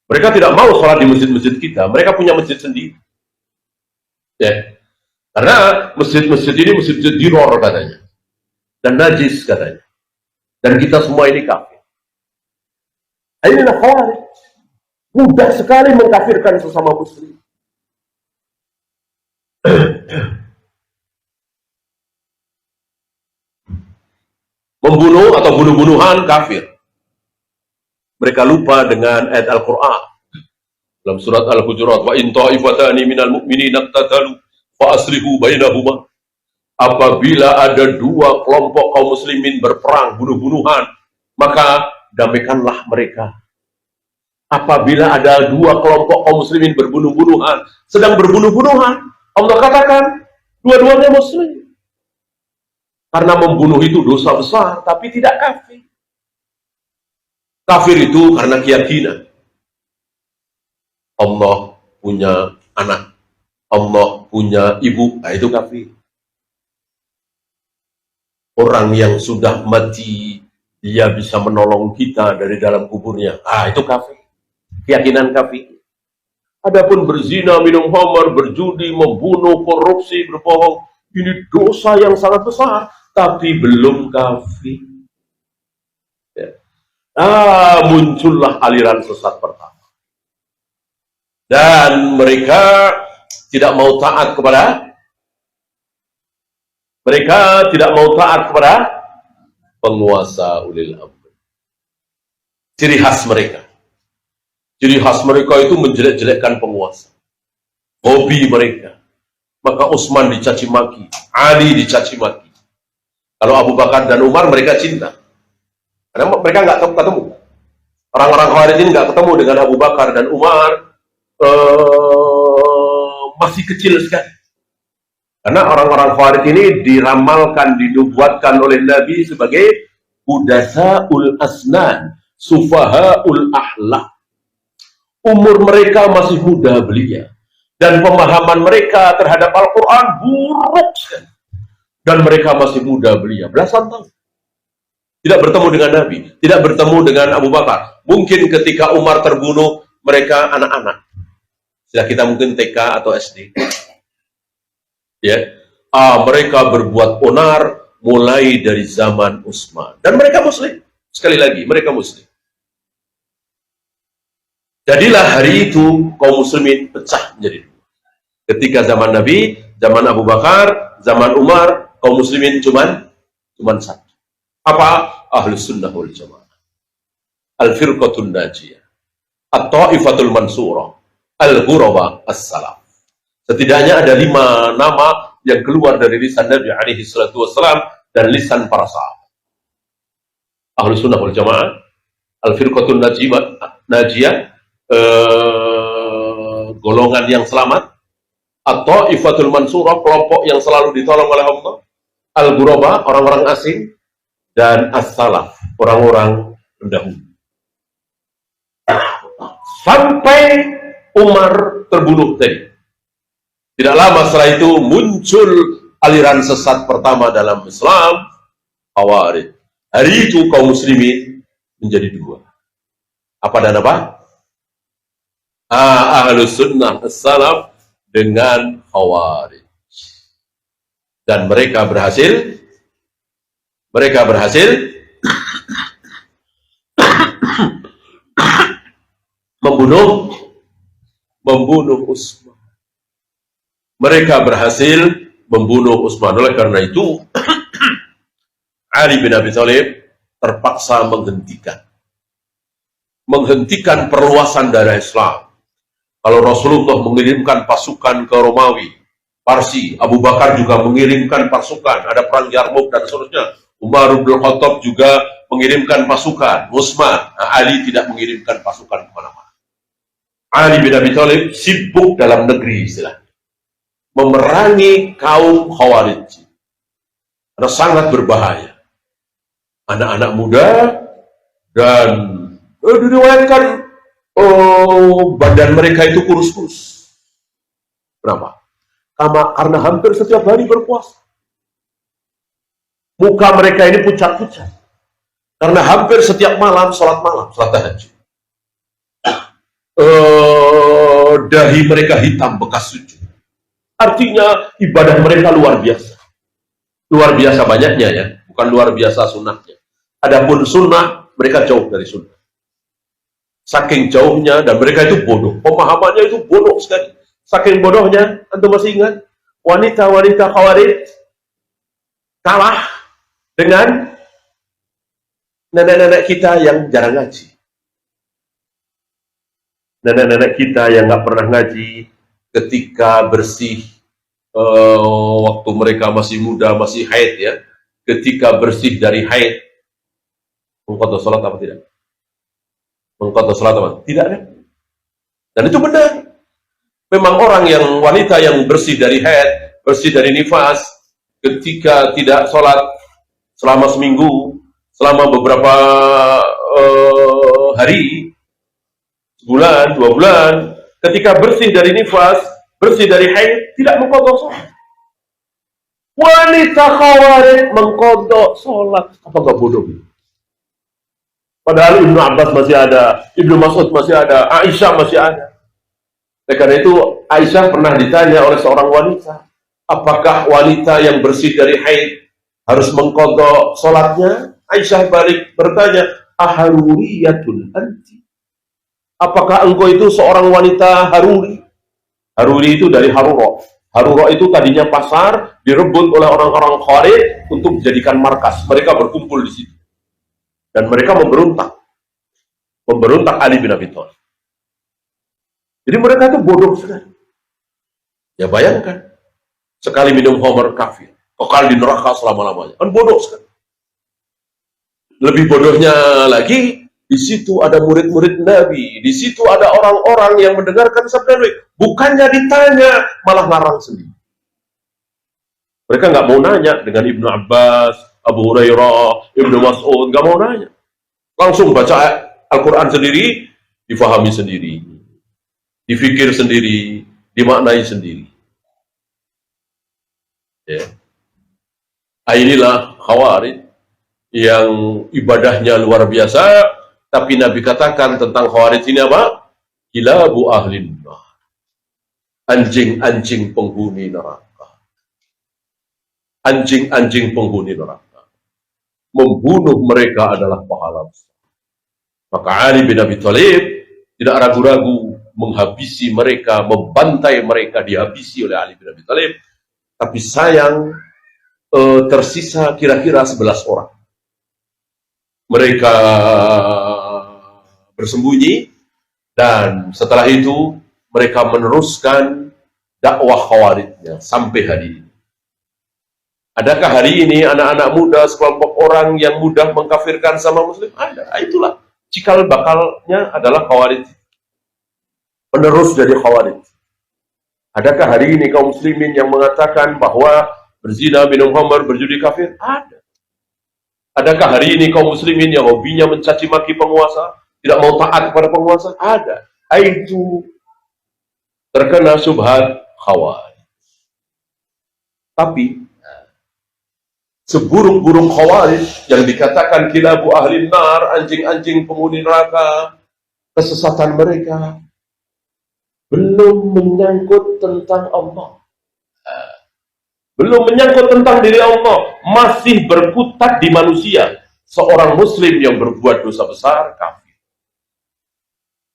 Mereka tidak mau sholat di masjid-masjid kita. Mereka punya masjid sendiri. Ya. Karena masjid-masjid ini masjid diror katanya. Dan najis katanya. Dan kita semua ini kafir. Inilah Khawarij. Mudah sekali mengkafirkan sesama muslim. Membunuh atau bunuh-bunuhan kafir. Mereka lupa dengan ayat Al-Quran dalam surat Al-Hujurat, wa in ta'ifatani minal mu'minina iqtatalu fa aslihu bainahuma Apabila ada dua kelompok kaum muslimin berperang, bunuh-bunuhan, maka damaikanlah mereka. Apabila ada dua kelompok kaum muslimin berbunuh-bunuhan, sedang berbunuh-bunuhan, Allah katakan dua-duanya muslim. Karena membunuh itu dosa besar, tapi tidak kafir. Kafir itu karena keyakinan. Allah punya anak, Allah punya ibu, nah itu kafir. Orang yang sudah mati, dia bisa menolong kita dari dalam kuburnya, itu kafir. Keyakinan kafir. Adapun berzina, minum khamar, berjudi, membunuh, korupsi, berbohong, ini dosa yang sangat besar, tapi belum kafir. Ya. Muncullah aliran sesat pertama. Dan mereka tidak mau taat kepada penguasa ulil amr. Ciri khas mereka itu menjelek-jelekkan penguasa. Hobi mereka. Maka Utsman dicaci maki, Ali dicaci maki. Kalau Abu Bakar dan Umar mereka cinta. Karena mereka nggak ketemu. Orang-orang Khawarij ini nggak ketemu dengan Abu Bakar dan Umar, masih kecil sekali. Karena orang-orang Khawarij ini diramalkan, dinubuatkan oleh Nabi sebagai hudasaul asnan, sufahaul ahlak. Umur mereka masih muda belia. Dan pemahaman mereka terhadap Al-Quran buruk sekali. Dan mereka masih muda belia, belasan tahun. Tidak bertemu dengan Nabi, tidak bertemu dengan Abu Bakar. Mungkin ketika Umar terbunuh, mereka anak-anak. Sudah kita mungkin TK atau SD. Ya, mereka berbuat onar mulai dari zaman Utsman. Dan mereka muslim. Sekali lagi, mereka muslim. Jadilah hari itu kaum muslimin pecah menjadi dua. Ketika zaman Nabi, zaman Abu Bakar, zaman Umar, kaum muslimin cuman satu. Apa? Ahlus sunnah wal jamaah. Al-firqatul najiyah. At-ta'ifatul mansurah. Al-ghuraba as-salaf. Setidaknya ada 5 nama yang keluar dari lisan Nabi alaihi salatu wassalam dan lisan para sahabat. Ahlus sunnah wal jamaah, al-firqatul najiyah, golongan yang selamat, atau ifatul mansurah, kelompok yang selalu ditolong oleh Allah, al-ghuraba, orang-orang asing, dan as-salaf, orang-orang pendahulu. Sampai Umar terbunuh tadi. Tidak lama setelah itu muncul aliran sesat pertama dalam Islam, Khawarij. Hari itu kaum muslimin menjadi dua. Apa dan apa? Ahlus sunnah as-salaf dengan Khawarij. Dan mereka berhasil membunuh Utsman. Mereka berhasil membunuh Utsman. Oleh karena itu, Ali bin Abi Thalib terpaksa menghentikan perluasan daerah Islam. Kalau Rasulullah mengirimkan pasukan ke Romawi, Parsi, Abu Bakar juga mengirimkan pasukan, ada perang Yarmouk dan seterusnya. Umar bin Khattab juga mengirimkan pasukan, Utsman, Ali tidak mengirimkan pasukan kemana-mana. Ali bin Abi Thalib sibuk dalam negeri istilahnya, memerangi kaum Khawarij. Karena sangat berbahaya. Anak-anak muda dan diriwayatkan badan mereka itu kurus-kurus. Kenapa? Karena hampir setiap hari berpuasa. Muka mereka ini pucat-pucat. Karena hampir setiap malam, sholat tahajud. Dahi mereka hitam bekas sujud. Artinya ibadah mereka luar biasa. Luar biasa banyaknya ya, bukan luar biasa sunnahnya. Adapun sunnah, mereka jauh dari sunnah. Saking jauhnya, dan mereka itu bodoh. Pemahamannya itu bodoh sekali. Saking bodohnya, antum masih ingat? Wanita-wanita Khawarij kalah dengan nenek-nenek kita yang jarang ngaji. Nenek-nenek kita yang nggak pernah ngaji, ketika bersih waktu mereka masih muda, masih haid ya, ketika bersih dari haid, mengqadha salat apa tidak? Mengqadha salat apa? Tidak kan? Dan itu benar. Memang orang yang wanita yang bersih dari haid, bersih dari nifas, ketika tidak sholat selama seminggu, selama beberapa hari, sebulan, 2 bulan, ketika bersih dari nifas, bersih dari haid, tidak mengqadha sholat. Wanita khawarij mengqadha sholat. Apakah bodoh? Padahal Ibnu Abbas masih ada, Ibnu Mas'ud masih ada, Aisyah masih ada. Karena itu Aisyah pernah ditanya oleh seorang wanita, apakah wanita yang bersih dari haid harus mengqadha sholatnya? Aisyah balik bertanya, aharuriyatun anti? Apakah engkau itu seorang wanita haruri? Haruri itu dari haruro. Haruro itu tadinya pasar, direbut oleh orang-orang Khawarij untuk dijadikan markas. Mereka berkumpul di situ. Dan mereka memberontak Ali bin Abi Thalib. Jadi mereka itu bodoh sekali. Ya bayangkan, sekali minum khamr kafir, kekal di neraka selama-lamanya. Kan bodoh sekali. Lebih bodohnya lagi, di situ ada murid-murid Nabi, di situ ada orang-orang yang mendengarkan sabda Nabi. Bukannya ditanya, malah larang sendiri. Mereka nggak mau nanya dengan Ibnu Abbas, Abu Hurairah, Ibnu Mas'ud, nggak mau nanya. Langsung baca Al-Quran sendiri, difahami sendiri, difikir sendiri, dimaknai sendiri. Ya. Inilah Khawarij yang ibadahnya luar biasa, tapi Nabi katakan tentang Khawarij ini apa? Kilabu ahlin nar. Anjing-anjing penghuni neraka. Anjing-anjing penghuni neraka. Membunuh mereka adalah pahala besar. Maka Ali bin Abi Thalib tidak ragu-ragu menghabisi mereka, membantai mereka, dihabisi oleh Ali bin Abi Thalib. Tapi sayang, tersisa kira-kira 11 orang. Mereka bersembunyi, dan setelah itu mereka meneruskan dakwah Khawarijnya sampai hari ini. Adakah hari ini anak-anak muda, sekelompok orang yang mudah mengkafirkan sama Muslim? Ada. Itulah cikal bakalnya adalah Khawarij. Penerus dari Khawarij. Adakah hari ini kaum muslimin yang mengatakan bahwa berzina, minum khamr, berjudi kafir? Ada. Adakah hari ini kaum muslimin yang hobinya mencaci maki penguasa, tidak mau taat kepada penguasa? Ada. Itu terkena syubhat Khawarij. Tapi seburuk-buruk Khawarij yang dikatakan kilabu ahli nar, anjing-anjing penghuni neraka, kesesatan mereka belum menyangkut tentang Allah. Belum menyangkut tentang diri Allah, masih berkutat di manusia. Seorang muslim yang berbuat dosa besar, kafir.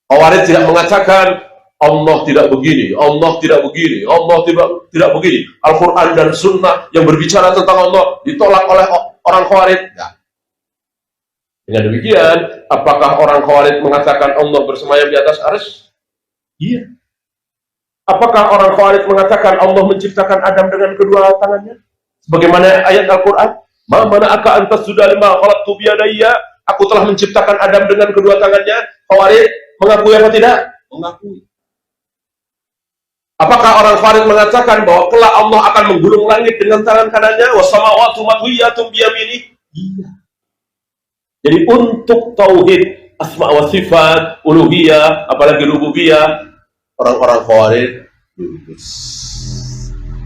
Khawarij tidak mengatakan Allah tidak begini, Allah tidak begini, Allah tidak begini. Al-Quran dan Sunnah yang berbicara tentang Allah ditolak oleh orang Khawarij. Nah. Dengan demikian, apakah orang Khawarij mengatakan Allah bersemayam di atas arsy? Iya. Apakah orang Khawarij mengatakan Allah menciptakan Adam dengan kedua tangannya? Sebagaimana ayat Al-Quran, "Ma mana'aka an tasjuda lima khalaqtu biyadayya?" Aku telah menciptakan Adam dengan kedua tangannya. Khawarij mengakui apa tidak? Mengakui. Apakah orang Khawarij mengatakan bahwa kelak Allah akan menggulung langit dengan tangan kanannya? Wassamawatu matwiyatun biyamini? Iya. Jadi untuk tauhid asma wa sifat, uluhiyah, apalagi rububiyah, orang-orang Khawarij lulus.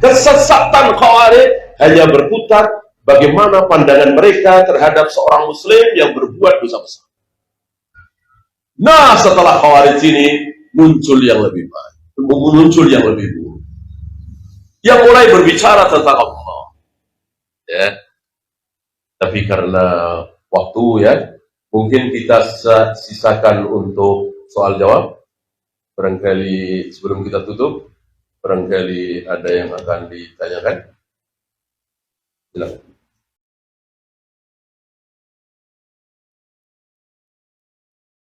Kesesatan Khawarij hanya berputar bagaimana pandangan mereka terhadap seorang muslim yang berbuat dosa besar. Nah, setelah Khawarij ini muncul yang lebih baik, muncul yang lebih buruk, yang mulai berbicara tentang Allah. Ya. Tapi karena waktu ya, mungkin kita sisakan untuk soal jawab. Barangkali sebelum kita tutup, barangkali ada yang akan ditanyakan. Silakan.